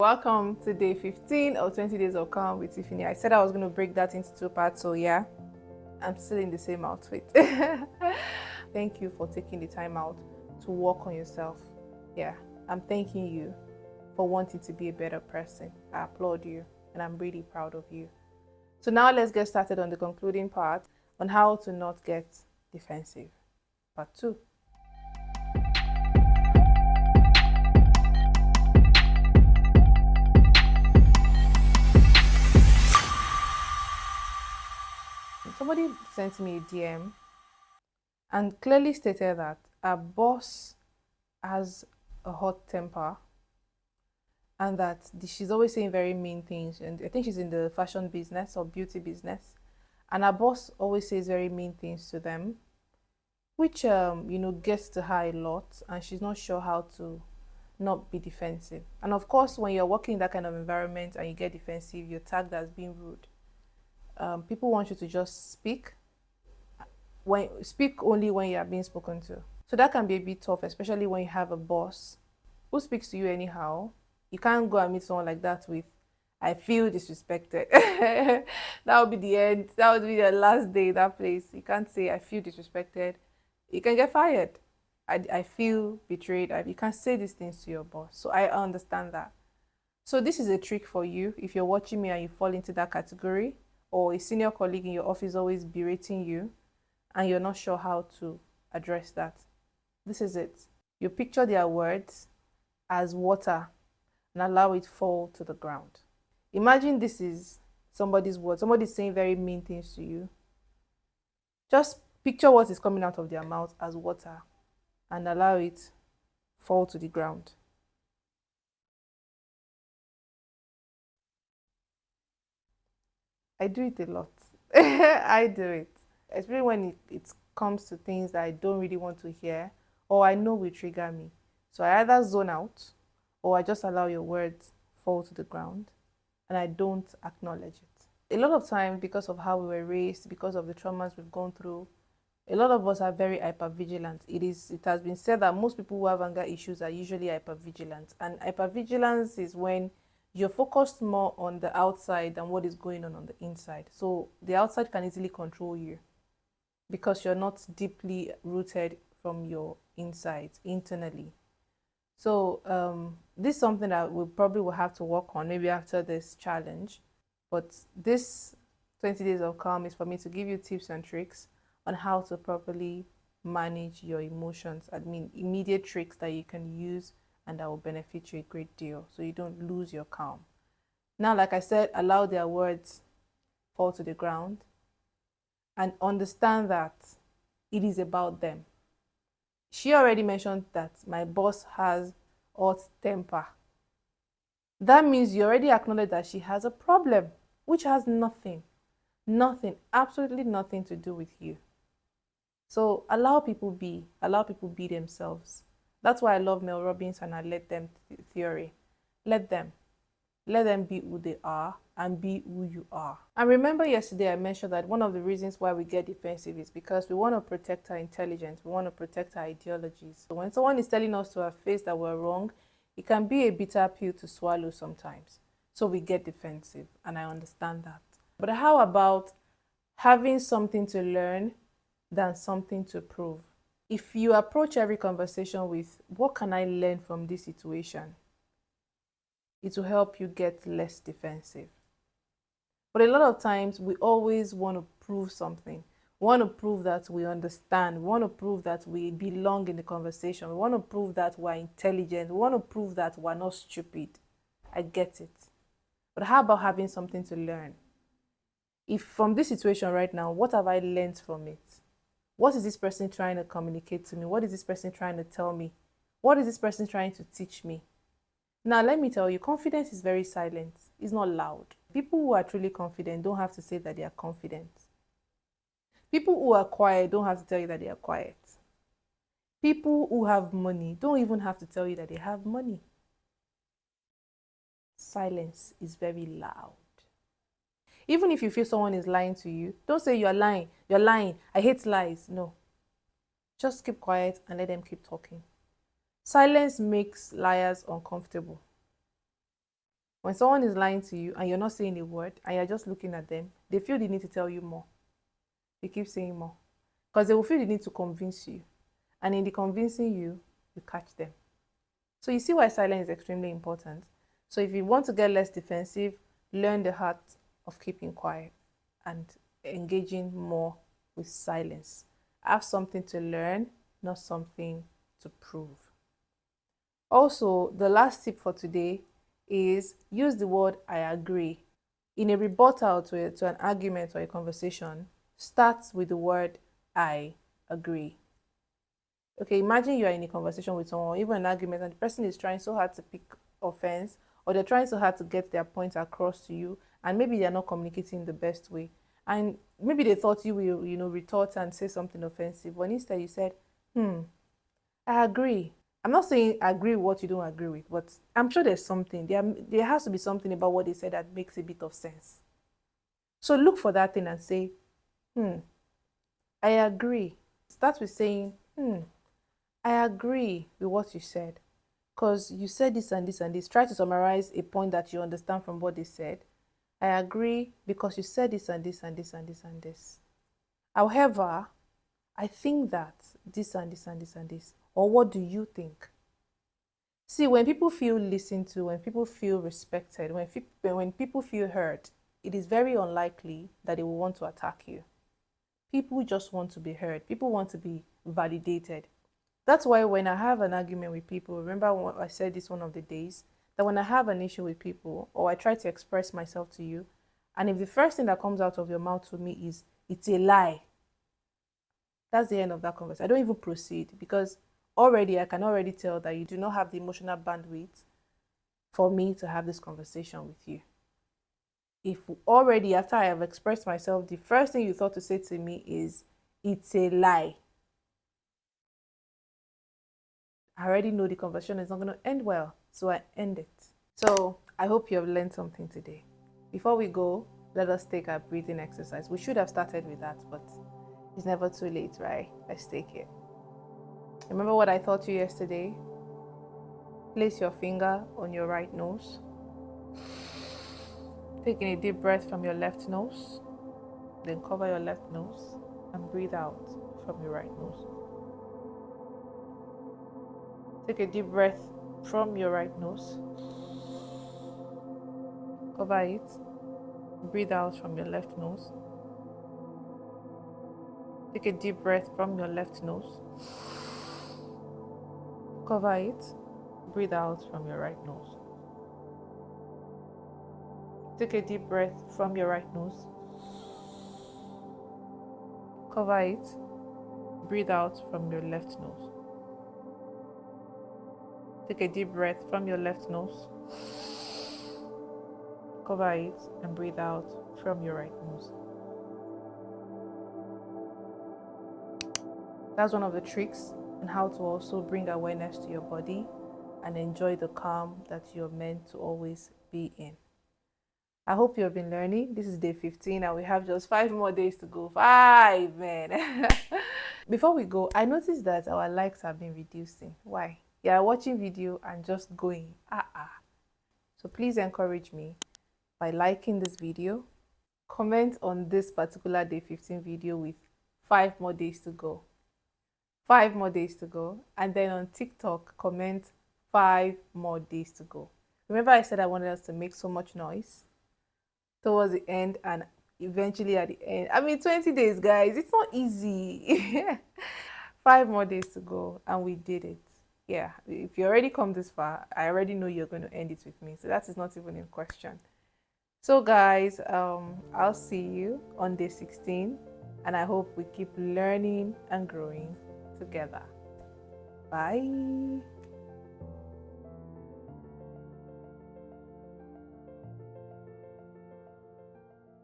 Welcome to day 15 of 20 days of calm with Tiffany. I said I was going to break that into 2 parts, so yeah, I'm still in the same outfit. Thank you for taking the time out to work on yourself. Yeah, I'm thanking you for wanting to be a better person. I applaud you and I'm really proud of you. So now let's get started on the concluding part on how to not get defensive. Part 2. Somebody sent me a DM and clearly stated that our boss has a hot temper and that she's always saying very mean things. And I think she's in the fashion business or beauty business. And our boss always says very mean things to them, which, gets to her a lot. And she's not sure how to not be defensive. And of course, when you're working in that kind of environment and you get defensive, you're tagged as being rude. People want you to just speak only when you are being spoken to. So that can be a bit tough, especially when you have a boss who speaks to you anyhow. You can't go and meet someone like that with, I feel disrespected. That would be the end. That would be the last day in that place. You can't say, I feel disrespected. You can get fired. I feel betrayed. You can't say these things to your boss. So I understand that. So this is a trick for you. If you're watching me and you fall into that category, or a senior colleague in your office always berating you, and you're not sure how to address that, this is it. You picture their words as water and allow it fall to the ground. Imagine this is somebody's word. Somebody's saying very mean things to you. Just picture what is coming out of their mouth as water and allow it fall to the ground. I do it a lot. I do it. Especially when it comes to things that I don't really want to hear or I know will trigger me. So I either zone out or I just allow your words fall to the ground and I don't acknowledge it. A lot of times, because of how we were raised, because of the traumas we've gone through, a lot of us are very hypervigilant. It has been said that most people who have anger issues are usually hypervigilant. And hypervigilance is when you're focused more on the outside than what is going on the inside. So the outside can easily control you because you're not deeply rooted from your insides internally. So this is something that we probably will have to work on maybe after this challenge. But this 20 days of calm is for me to give you tips and tricks on how to properly manage your emotions. I mean, immediate tricks that you can use and that will benefit you a great deal so you don't lose your calm. Now, like I said, allow their words fall to the ground and understand that it is about them. She already mentioned that my boss has hot temper. That means you already acknowledge that she has a problem, which has nothing, absolutely nothing to do with you. So allow people be themselves. That's why I love Mel Robbins and I let them theory. Let them be who they are and be who you are. And remember yesterday I mentioned that one of the reasons why we get defensive is because we want to protect our intelligence. We want to protect our ideologies. So when someone is telling us to our face that we're wrong, it can be a bitter pill to swallow sometimes. So we get defensive, and I understand that. But how about having something to learn than something to prove? If you approach every conversation with, what can I learn from this situation? It will help you get less defensive. But a lot of times we always want to prove something. We want to prove that we understand. We want to prove that we belong in the conversation. We want to prove that we're intelligent. We want to prove that we're not stupid. I get it. But how about having something to learn? If from this situation right now, what have I learned from it? What is this person trying to communicate to me? What is this person trying to tell me? What is this person trying to teach me? Now, let me tell you, confidence is very silent. It's not loud. People who are truly confident don't have to say that they are confident. People who are quiet don't have to tell you that they are quiet. People who have money don't even have to tell you that they have money. Silence is very loud. Even if you feel someone is lying to you, don't say you're lying, I hate lies. No. Just keep quiet and let them keep talking. Silence makes liars uncomfortable. When someone is lying to you and you're not saying a word and you're just looking at them, they feel the need to tell you more. They keep saying more because they will feel the need to convince you. And in the convincing you, you catch them. So you see why silence is extremely important. So if you want to get less defensive, learn the art of keeping quiet and engaging more with silence. Have something to learn, not something to prove. Also, the last tip for today is use the word I agree. In a rebuttal to an argument or a conversation, start with the word I agree. Okay, imagine you are in a conversation with someone, even an argument, and the person is trying so hard to pick offense, or they're trying so hard to get their point across to you, and maybe they're not communicating the best way. And maybe they thought you will, retort and say something offensive, when instead you said, I agree. I'm not saying agree with what you don't agree with, but I'm sure there's something. There has to be something about what they said that makes a bit of sense. So look for that thing and say, I agree. Start with saying, I agree with what you said. Because you said this and this and this. Try to summarize a point that you understand from what they said. I agree because you said this and this and this and this and this. However, I think that this and this and this and this. Or what do you think? See, when people feel listened to, when people feel respected, when people feel heard, it is very unlikely that they will want to attack you. People just want to be heard. People want to be validated. That's why when I have an argument with people, remember when I said this one of the days, that when I have an issue with people or I try to express myself to you, and if the first thing that comes out of your mouth to me is, it's a lie, that's the end of that conversation. I don't even proceed because I can already tell that you do not have the emotional bandwidth for me to have this conversation with you. If already after I have expressed myself, the first thing you thought to say to me is, it's a lie, I already know the conversation is not going to end well, so I end it. So I hope you have learned something today. Before we go, let us take our breathing exercise. We should have started with that, but it's never too late, right? Let's take it. Remember what I taught you yesterday? Place your finger on your right nose. Taking a deep breath from your left nose. Then cover your left nose and breathe out from your right nose. Take a deep breath from your right nose. Cover it. Breathe out from your left nose. Take a deep breath from your left nose. Cover it. Breathe out from your right nose. Take a deep breath from your right nose. Cover it. Breathe out from your left nose. Take a deep breath from your left nose. Cover it and breathe out from your right nose. That's one of the tricks on how to also bring awareness to your body and enjoy the calm that you're meant to always be in. I hope you have been learning. This is day 15 and we have just 5 more days to go. 5, man. Before we go, I noticed that our likes have been reducing. Why? You are watching video and just going, So please encourage me by liking this video. Comment on this particular day 15 video with 5 more days to go. 5 more days to go. And then on TikTok, comment 5 more days to go. Remember I said I wanted us to make so much noise towards the end and eventually at the end. I mean, 20 days, guys. It's not easy. 5 more days to go and we did it. Yeah, if you already come this far, I already know you're going to end it with me. So that is not even in question. So guys, I'll see you on day 16 and I hope we keep learning and growing together. Bye.